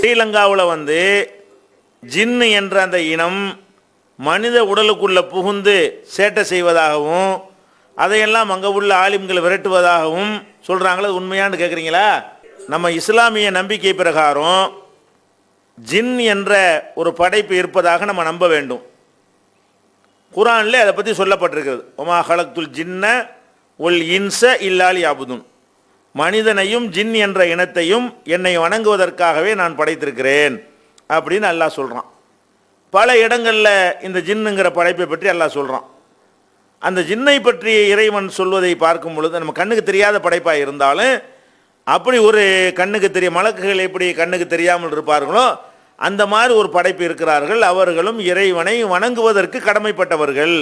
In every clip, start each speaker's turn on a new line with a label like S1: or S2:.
S1: ஸ்ரீலங்காவில் வந்து ஜின்னு என்ற அந்த இனம் மனித உடலுக்குள்ள புகுந்து சேட்டை செய்வதாகவும் அதையெல்லாம் அங்கே உள்ள ஆலிம்களை விரட்டுவதாகவும் சொல்கிறாங்களே, உண்மையானு கேட்குறீங்களா? நம்ம இஸ்லாமிய நம்பிக்கை பிரகாரம் ஜின் என்ற ஒரு படைப்பு இருப்பதாக நம்ம நம்ப வேண்டும். குர்ஆனில் அதை பற்றி சொல்லப்பட்டிருக்கிறது. ஒமா ஹலக்துல் ஜின்ன ஒல் இன்ச இல்லாலி அபுதுன், மனிதனையும் ஜின் என்ற இனத்தையும் என்னை வணங்குவதற்காகவே நான் படைத்திருக்கிறேன் அப்படின்னு அல்லாஹ் சொல்கிறான். பல இடங்களில் இந்த ஜின்னுங்கிற படைப்பை பற்றி அல்லாஹ் சொல்கிறான். அந்த ஜின்னை பற்றி இறைவன் சொல்வதை பார்க்கும் பொழுது நம்ம கண்ணுக்கு தெரியாத படைப்பாக இருந்தாலும், அப்படி ஒரு கண்ணுக்கு தெரிய மலக்குகள் எப்படி கண்ணுக்கு தெரியாமல் இருப்பார்களோ அந்த மாதிரி ஒரு படைப்பு இருக்கிறார்கள். அவர்களும் இறைவனை வணங்குவதற்கு கடமைப்பட்டவர்கள்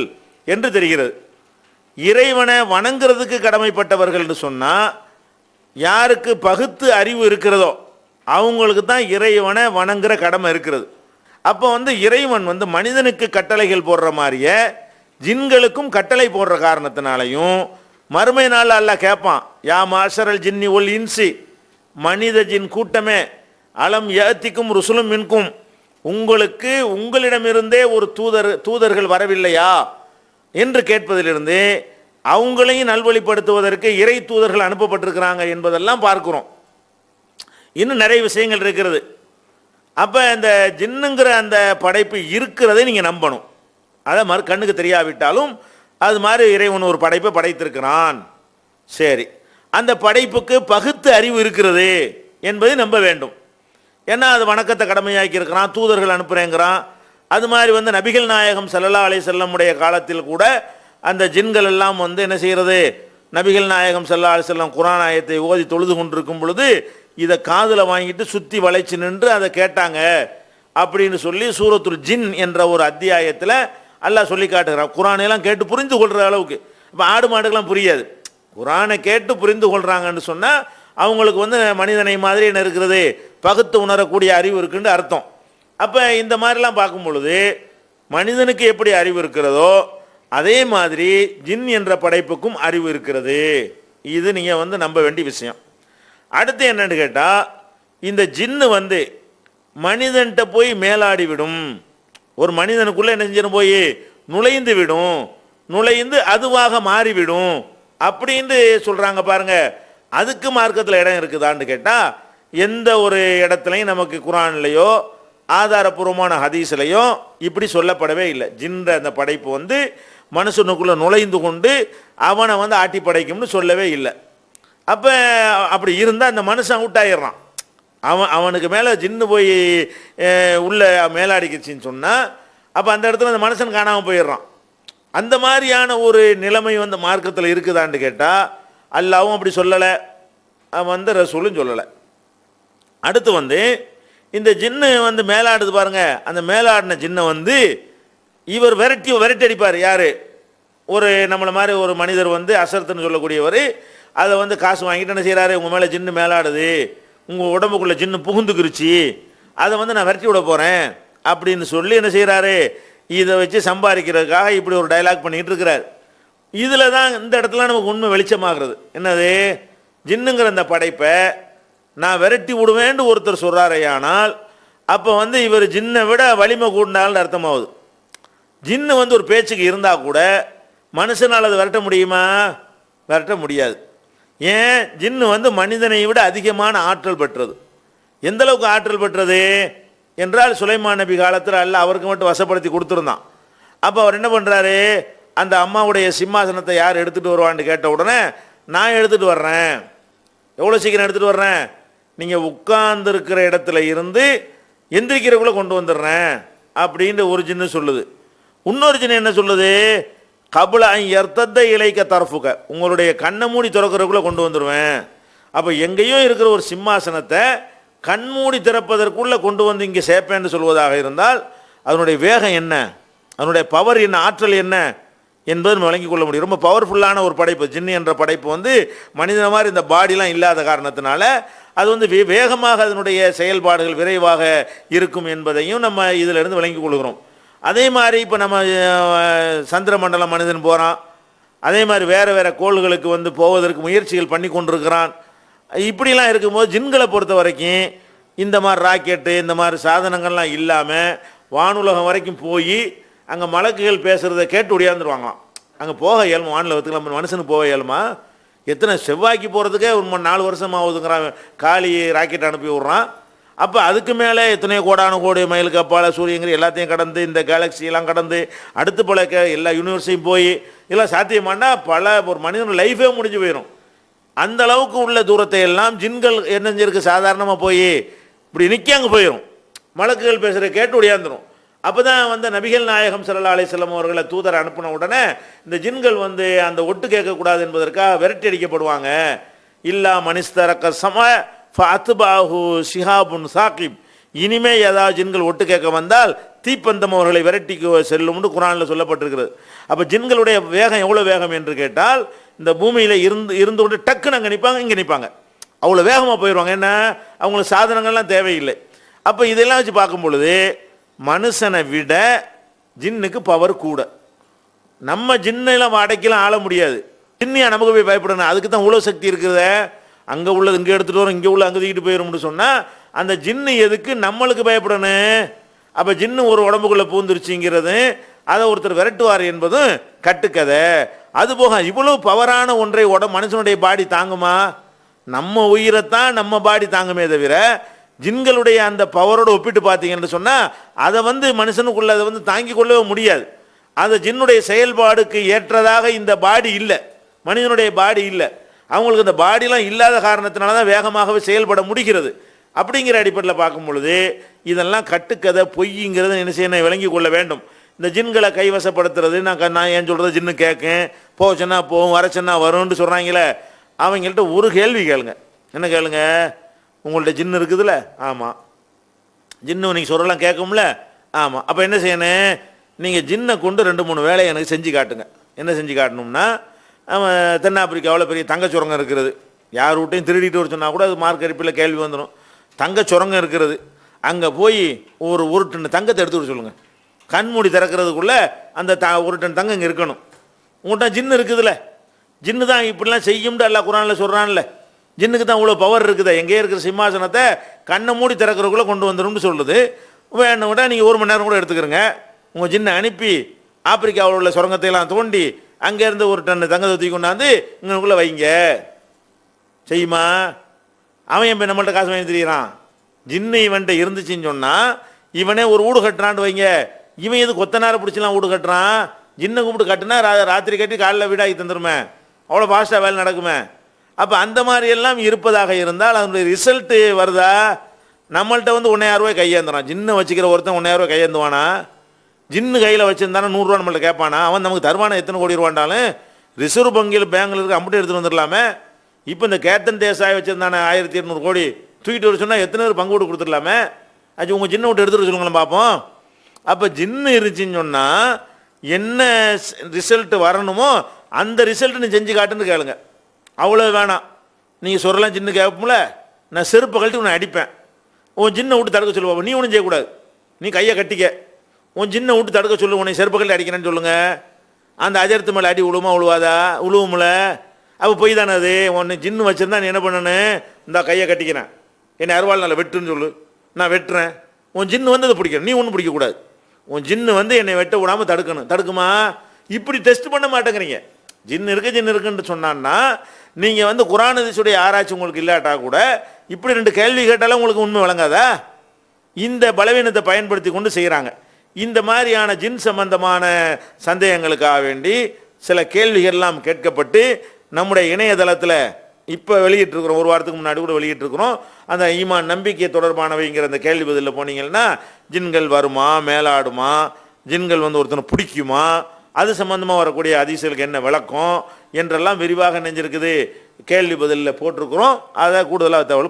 S1: என்று தெரிகிறது. இறைவனை வணங்குறதுக்கு கடமைப்பட்டவர்கள் என்று சொன்னால், யாருக்கு பகுத்து அறிவு இருக்கிறதோ அவங்களுக்கு தான் இறைவனை வணங்குற கடமை இருக்கிறது. அப்போ வந்து இறைவன் வந்து மனிதனுக்கு கட்டளைகள் போடுற மாதிரியே ஜின்களுக்கும் கட்டளை போடுற காரணத்தினாலையும் மறுமை நாள் அல்லாஹ் கேட்பான், யா மாஷரல் ஜின்னி ஒல் இன்சி, மனித ஜின் கூட்டமே, அலம் யஅத்திக்கும் ருசுலும் மின்கும், உங்களுக்கு உங்களிடமிருந்தே ஒரு தூதர்கள் வரவில்லையா என்று கேட்பதிலிருந்து அவங்களையும் நல்வழிப்படுத்துவதற்கு இறை தூதர்கள் அனுப்பப்பட்டிருக்கிறாங்க என்பதெல்லாம் பார்க்கிறோம். இன்னும் நிறைய விஷயங்கள் இருக்கிறது. அப்போ இந்த ஜின்னுங்கிற அந்த படைப்பு இருக்கிறதை நீங்கள் நம்பணும். அதை மாதிரி கண்ணுக்கு தெரியாவிட்டாலும் அது மாதிரி இறைவன் ஒரு படைப்பை படைத்திருக்கிறான். சரி, அந்த படைப்புக்கு பகுத்து அறிவு இருக்கிறது என்பதை நம்ப வேண்டும். ஏன்னா அது வணக்கத்தை கடமையாக்கி இருக்கிறான், தூதர்கள் அனுப்புகிறேங்கிறான். அது மாதிரி வந்து நபிகள் நாயகம் ஸல்லல்லாஹு அலைஹி வஸல்லம் காலத்தில் கூட அந்த ஜின்கள் எல்லாம் வந்து என்ன செய்கிறது, நபிகள் நாயகம் ஸல்லல்லாஹு அலைஹி வஸல்லம் குர்ஆன் ஆயத்தை ஓதி தொழுது கொண்டிருக்கும் பொழுது இதை காதில் வாங்கிட்டு சுற்றி வளைச்சு நின்று அதை கேட்டாங்க அப்படின்னு சொல்லி சூரத்துல் ஜின் என்ற ஒரு அத்தியாயத்தில் அல்லாஹ் சொல்லி காட்டுகிறான். குர்ஆனெல்லாம் கேட்டு புரிந்து கொள்கிற அளவுக்கு. இப்போ ஆடு மாடுகள்லாம் புரியாது, குர்ஆனை கேட்டு புரிந்து கொள்கிறாங்கன்னு சொன்னால் அவங்களுக்கு வந்து மனிதனை மாதிரி என்ன இருக்கிறது, பகுத்து உணரக்கூடிய அறிவு இருக்குன்னு அர்த்தம். அப்போ இந்த மாதிரிலாம் பார்க்கும் பொழுது மனிதனுக்கு எப்படி அறிவு இருக்கிறதோ அதே மாதிரி ஜின் என்ற படைப்புக்கும் அறிவு இருக்கிறது. இது நீங்கள் வந்து நம்ப வேண்டிய விஷயம். அடுத்து என்னன்னு கேட்டால், இந்த ஜின்னு வந்து மனிதன்கிட்ட போய் மேலாடி விடும். ஒரு மனிதனுக்குள்ளே என்ன செஞ்சிடும், போய் நுழைந்து விடும், நுழைந்து அதுவாக மாறிவிடும் அப்படின்னு சொல்கிறாங்க பாருங்க. அதுக்கு மார்க்கத்தில் இடம் இருக்குதான்னு கேட்டால் எந்த ஒரு இடத்துலையும் நமக்கு குர்ஆன்லையோ ஆதாரபூர்வமான ஹதீஸ்லையோ இப்படி சொல்லப்படவே இல்லை. ஜின்ற அந்த படைப்பு வந்து மனுஷனுக்குள்ளே நுழைந்து கொண்டு அவனை வந்து ஆட்டி படைக்கும்னு சொல்லவே இல்லை. அப்போ அப்படி இருந்தால் அந்த மனுஷன் அவுட் ஆகிடுறான். அவனுக்கு மேலே ஜின்னு போய் உள்ள மேலாடிக்கிச்சின்னு சொன்னால் அப்போ அந்த இடத்துல அந்த மனுஷன் காணாமல் போயிடுறான். அந்த மாதிரியான ஒரு நிலைமை வந்து மார்க்கத்தில் இருக்குதான்னு கேட்டால் அல்லாவும் அப்படி சொல்லலை, வந்து ரசூலும் சொல்லலை. அடுத்து வந்து இந்த ஜின்னு வந்து மேலாடுது பாருங்க, அந்த மேலாடின ஜின்னை வந்து இவர் விரட்டி அடிப்பார். யார், ஒரு நம்மளை மாதிரி ஒரு மனிதர் வந்து அசரத்துன்னு சொல்லக்கூடியவர் அதை வந்து காசு வாங்கிட்டு என்ன செய்கிறாரு, உங்கள் மேலே ஜின்னு மேலாடுது, உங்கள் உடம்புக்குள்ளே ஜின்னு புகுந்துக்குருச்சு, அதை வந்து நான் விரட்டி விட போகிறேன் அப்படின்னு சொல்லி என்ன செய்கிறாரு, இதை வச்சு சம்பாதிக்கிறதுக்காக இப்படி ஒரு டைலாக் பண்ணிகிட்டு இருக்கிறார். இதில் தான் இந்த இடத்துல நமக்கு உண்மை வெளிச்சமாகிறது. என்னது, ஜின்னுங்கிற அந்த படைப்பை நான் விரட்டி விடுவேன்னு ஒருத்தர் சொல்கிறாரையானால் அப்போ வந்து இவர் ஜின்னை விட வலிமை கூடினால்னு அர்த்தமாகுது. ஜின்னு வந்து ஒரு பேச்சுக்கு இருந்தால் கூட மனுஷனால் அதை விரட்ட முடியுமா? விரட்ட முடியாது. ஏன், ஜின்னு வந்து மனிதனை விட அதிகமான ஆற்றல் பெற்றது. எந்த அளவுக்கு ஆற்றல் பெற்றது என்றால், சுலைமான் நபி காலத்தில் அல்லாஹ் அவருக்கு மட்டும் வசப்படுத்தி கொடுத்துருந்தான். அப்போ அவர் என்ன பண்ணுறாரு, அந்த அம்மாவுடைய சிம்மாசனத்தை யார் எடுத்துகிட்டு வருவான்னு கேட்ட உடனே நான் எடுத்துகிட்டு வர்றேன். எவ்வளோ சீக்கிரம் எடுத்துகிட்டு வர்றேன், நீங்கள் உட்கார்ந்துருக்கிற இடத்துல இருந்து எந்திரிக்கிறக்குள்ளே கொண்டு வந்துடுறேன் அப்படின்ற ஒரு ஜின்னு சொல்லுது. இன்னொரு ஜின்னு என்ன சொல்லுது, கபுல எர்த்தத்த இலைக்க தரஃபுக்க, உங்களுடைய கண்ணை மூடி திறக்கிறதுக்குள்ளே கொண்டு வந்துடுவேன். அப்போ எங்கேயும் இருக்கிற ஒரு சிம்மாசனத்தை கண்மூடி திறப்பதற்குள்ளே கொண்டு வந்து இங்கே சேர்ப்பேன்னு சொல்வதாக இருந்தால் அதனுடைய வேகம் என்ன, அதனுடைய பவர் என்ன, ஆற்றல் என்ன என்பது நம்ம விளங்கிக் கொள்ள முடியும். ரொம்ப பவர்ஃபுல்லான ஒரு படைப்பு ஜின்னு என்ற படைப்பு வந்து மனிதன மாதிரி இந்த பாடிலாம் இல்லாத காரணத்தினால அது வந்து வேகமாக அதனுடைய செயல்பாடுகள் விரைவாக இருக்கும் என்பதையும் நம்ம இதிலிருந்து விளங்கிக் கொள்கிறோம். அதே மாதிரி இப்போ நம்ம சந்திர மண்டலம் மனிதன் போகிறான், அதே மாதிரி வேறு வேறு கோள்களுக்கு வந்து போவதற்கு முயற்சிகள் பண்ணி கொண்டிருக்கிறான். இப்படிலாம் இருக்கும்போது ஜின்களை பொறுத்த வரைக்கும் இந்த மாதிரி ராக்கெட்டு இந்த மாதிரி சாதனங்கள்லாம் இல்லாமல் வானுலகம் வரைக்கும் போய் அங்கே மலக்குகள் பேசுகிறத கேட்டு ஒடியாந்துருவாங்களாம். அங்கே போக இயலுமா? வானுலகத்துக்கு நம்ம மனுஷனுக்கு போக இயலுமா? எத்தனை செவ்வாய்க்கு போகிறதுக்கே 4 வருஷம் ஆகுதுங்கிறான், காலி ராக்கெட் அனுப்பி விட்றான். அப்போ அதுக்கு மேலே எத்தனையோ கோடான கோடி மைலுக்கு அப்பால் சூரியங்கிற எல்லாத்தையும் கடந்து இந்த கேலக்சியெல்லாம் கடந்து அடுத்து பல எல்லா யூனிவர்ஸையும் போய் இதெல்லாம் சாத்தியமானா ஒரு மனிதன் லைஃபே முடிஞ்சு போயிடும். அந்த அளவுக்கு உள்ள தூரத்தை எல்லாம் ஜின்கள் என்ன செஞ்சிருக்கு, சாதாரணமாக போய் இப்படி நிற்காங்க போயிடும், மலக்குகள் பேசுகிற கேட்டு ஒடியாந்துடும். அப்போ தான் வந்து நபிகள் நாயகம் ஸல்லல்லாஹு அலைஹி வஸல்லம் அவர்களை தூதர் அனுப்பின உடனே இந்த ஜின்கள் வந்து அந்த ஒட்டு கேட்கக்கூடாது என்பதற்காக விரட்டி அடிக்கப்படுவாங்க. இல்லா மனிஸ்தரக்க சம ஃபஅத்பாஹு ஷிஹாபுன் சாகிப். இனிமே ஏதாவது ஜின்கள் ஒட்டு கேட்க வந்தால் தீப்பந்தம் அவர்களை விரட்டி செல்லும்னு குர்ஆனில் சொல்லப்பட்டிருக்கிறது. அப்போ ஜின்களுடைய வேகம் எவ்வளோ வேகம் என்று கேட்டால் இந்த பூமியில் இருந்து கொண்டு டக்குன்னு அங்கே நிற்பாங்க, இங்கே நிற்பாங்க, அவ்வளோ வேகமாக போயிடுவாங்க. என்ன, அவங்களுக்கு சாதனங்கள்லாம் தேவையில்லை. அப்போ இதெல்லாம் வச்சு பார்க்கும் பொழுது மனுஷனை விட ஜின்னுக்கு பவர் கூட. நம்ம ஜின்னெல்லாம் அடைக்கலாம் ஆள முடியாது. ஜின்னியா நமக்கு போய் பயப்படணும், அதுக்கு தான் உலக சக்தி இருக்குத. அங்கே உள்ளது இங்கே எடுத்துகிட்டு வரும், இங்கே உள்ள அங்கே தூக்கிட்டு போயிடும்னு சொன்னால் அந்த ஜின்னு எதுக்கு நம்மளுக்கு பயப்படணும்? அப்போ ஜின்னு ஒரு உடம்புக்குள்ளே பூந்துருச்சுங்கிறது அதை ஒருத்தர் விரட்டுவார் என்பதும் கட்டுக்கதை. அதுபோக இவ்வளவு பவரான ஒன்றை மனுஷனுடைய பாடி தாங்குமா? நம்ம உயிரைத்தான் நம்ம பாடி தாங்குமே தவிர ஜின்களுடைய அந்த பவரோடு ஒப்பிட்டு பார்த்தீங்கன்னு சொன்னால் அதை வந்து மனுஷனுக்குள்ள அதை வந்து தாங்கி கொள்ளவே முடியாது. அந்த ஜின்னுடைய செயல்பாடுக்கு ஏற்றதாக இந்த பாடி இல்லை, மனிதனுடைய பாடி இல்லை. அவங்களுக்கு அந்த பாடிலாம் இல்லாத காரணத்தினால தான் வேகமாகவே செயல்பட முடிகிறது. அப்படிங்கிற அடிப்படையில் பார்க்கும் பொழுது இதெல்லாம் கட்டுக்கதை, பொய்ங்கிறத என்ன செய்யணும், விளங்கி கொள்ள வேண்டும். இந்த ஜின்களை கைவசப்படுத்துறது, நான் ஏன் சொல்கிறது, ஜின்னு கேட்கும், போச்சுன்னா போகும், வரச்சுன்னா வரும்னு சொல்கிறாங்களே, அவங்கள்ட்ட ஒரு கேள்வி கேளுங்க. என்ன கேளுங்க? உங்கள்ட்ட ஜின்னு இருக்குதுல்ல? ஆமாம். ஜின்னு நீங்கள் சொல்கிறலாம் கேட்கும்ல? ஆமாம். அப்போ என்ன செய்யணும், நீங்கள் ஜின்னை கொண்டு 2-3 வேலையை எனக்கு செஞ்சு காட்டுங்க. என்ன செஞ்சு காட்டணும்னா, தென்னாப்பிரிக்காவில் பெரிய தங்க சுரங்கம் இருக்கிறது, யார் வீட்டையும் திருடிட்டு வர சொன்னால் கூட அது மார்க் அடிப்பில் கேள்வி வந்துடும். தங்க சுரங்கம் இருக்கிறது, அங்கே போய் ஒரு டன் தங்கத்தை எடுத்து வர சொல்லுங்கள். கண்மூடி திறக்கிறதுக்குள்ளே அந்த 1 டன் தங்கம் இங்கே இருக்கணும். உங்கள்கிட்ட ஜின்னு இருக்குதுல்ல, ஜின்னு தான் இப்படிலாம் செய்யும்னு அல்லாஹ் குர்ஆனில் சொல்கிறான்ல. ஜின்னுக்கு தான் இவ்வளோ பவர் இருக்குதா, எங்கேயே இருக்கிற சிம்மாசனத்தை கண்ணை மூடி திறக்கிறதுக்குள்ளே கொண்டு வந்துடும்னு சொல்லுது. வேணும் விட நீங்கள் 1 மணி நேரம் கூட எடுத்துக்கிறங்க. உங்கள் ஜின்னை அனுப்பி ஆப்பிரிக்காவில் உள்ள சுரங்கத்தையெல்லாம் தோண்டி அங்கேருந்து 1 டன் தங்கத்தை தூக்கி கொண்டாந்து இங்கனுக்குள்ளே வைங்க. செய்யுமா? அவன் இப்போ நம்மள்ட்ட காசு வாங்கி தெரியுறான். ஜின்னு இவன்ட்ட இருந்துச்சுன்னு சொன்னால் இவனே ஒரு வீடு கட்டுறான்னு வைங்க, இவன் எது கொத்த நேரம் பிடிச்சலாம் வீடு கட்டுறான்? ஜின்னை கூப்பிட்டு கட்டுனா ராத்திரி கட்டி காலையில் வீடாகி தந்துருமே, அவ்வளோ ஃபாஸ்ட்டாக வேலை நடக்குமே. அப்போ அந்த மாதிரி எல்லாம் இருப்பதாக இருந்தால் அதனுடைய ரிசல்ட்டு வருதா? நம்மள்கிட்ட வந்து 1000 ரூபாய் கையேந்துறான். ஜின்னை வச்சுக்கிற ஒருத்தன் 1000 ரூபாய் கையேந்துவானா? ஜின்னு கையில் வச்சுருந்தானா 100 ரூபா நம்மள்ட்ட கேட்பானா? அவன் நமக்கு தருவானா? எத்தனை கோடி ரூபாண்டாலும் ரிசர்வ் வங்கியில் பேங்கில் இருக்க அம்புட்டு எடுத்துகிட்டு வந்துடலாமே. இப்போ இந்த கேத்தன் தேசாய் வச்சுருந்தானே 1200 கோடி தூக்கிட்டு வர சொன்னால் எத்தனை பேர் பங்கு விட்டு கொடுத்துடலாமே. அது உங்கள் ஜின்னை விட்டு எடுத்துகிட்டு சொல்லுங்களேன் பார்ப்போம். அப்போ ஜின்னு இருந்துச்சின்னு சொன்னால் என்ன ரிசல்ட்டு வரணுமோ அந்த ரிசல்ட்டு நீ செஞ்சு காட்டுன்னு கேளுங்க. அவ்வளோ வேணாம். நீங்கள் சொல்லலாம் ஜின்னு கேட்போம்ல, நான் செருப்பை கழட்டி உன்னை அடிப்பேன், உன் ஜின்னை விட்டு தடுக்க சொல்லுவா. நீ ஒன்றும் செய்யக்கூடாது, நீ கையை கட்டிக்க, உன் ஜின்னை விட்டு தடுக்க சொல்லு, உன்னை செருப்பை கழட்டி அடிக்கிறேன்னு சொல்லுங்கள். அந்த அஜரத்து மேலே அடி விழுவுமா விழுவாதா? விழுவும்ல. அப்போ போய் தானே அது. உன்னை ஜின்னு வச்சுருந்தா நீ என்ன பண்ணணும், இந்த கையை கட்டிக்கிறேன், என்னை அருவாள் நல்லா வெட்டுன்னு சொல்லு, நான் வெட்டுறேன். உன் ஜின்னு வந்து அதை பிடிக்கணும், நீ ஒன்றும் பிடிக்கக்கூடாது. உன் ஜின்னு வந்து என்னை வெட்ட விடாமல் தடுக்கணும். தடுக்குமா? இப்படி டெஸ்ட் பண்ண மாட்டேங்கிறீங்க. ஜின்னு இருக்குன்னு சொன்னான்னா நீங்கள் வந்து குர்ஆன் ஹதீஸுடைய ஆராய்ச்சி உங்களுக்கு இல்லாட்டா கூட இப்படி 2 கேள்வி கேட்டாலும் உங்களுக்கு உண்மை வழங்காதா? இந்த பலவீனத்தை பயன்படுத்தி கொண்டு செய்கிறாங்க. இந்த மாதிரியான ஜின் சம்பந்தமான சந்தேகங்களுக்காக வேண்டி சில கேள்விகள்லாம் கேட்கப்பட்டு நம்முடைய இணையதளத்தில் இப்போ வெளியிட்டிருக்கிறோம், 1 வாரத்துக்கு முன்னாடி கூட வெளியிட்டிருக்கிறோம். அந்த ஈமான் நம்பிக்கை தொடர்பானவைங்கிற அந்த கேள்வி பதிலில் போனீங்கன்னா ஜின்கள் வருமா, மேலாடுமா, ஜின்கள் வந்து ஒருத்தனை பிடிக்குமா, அது சம்பந்தமாக வரக்கூடிய ஹதீஸ்களுக்கு என்ன விளக்கம் என்றெல்லாம் விரிவாக நெஞ்சிருக்குது கேள்வி பதிலில் போட்டிருக்கிறோம். அதை கூடுதலாக தகவல்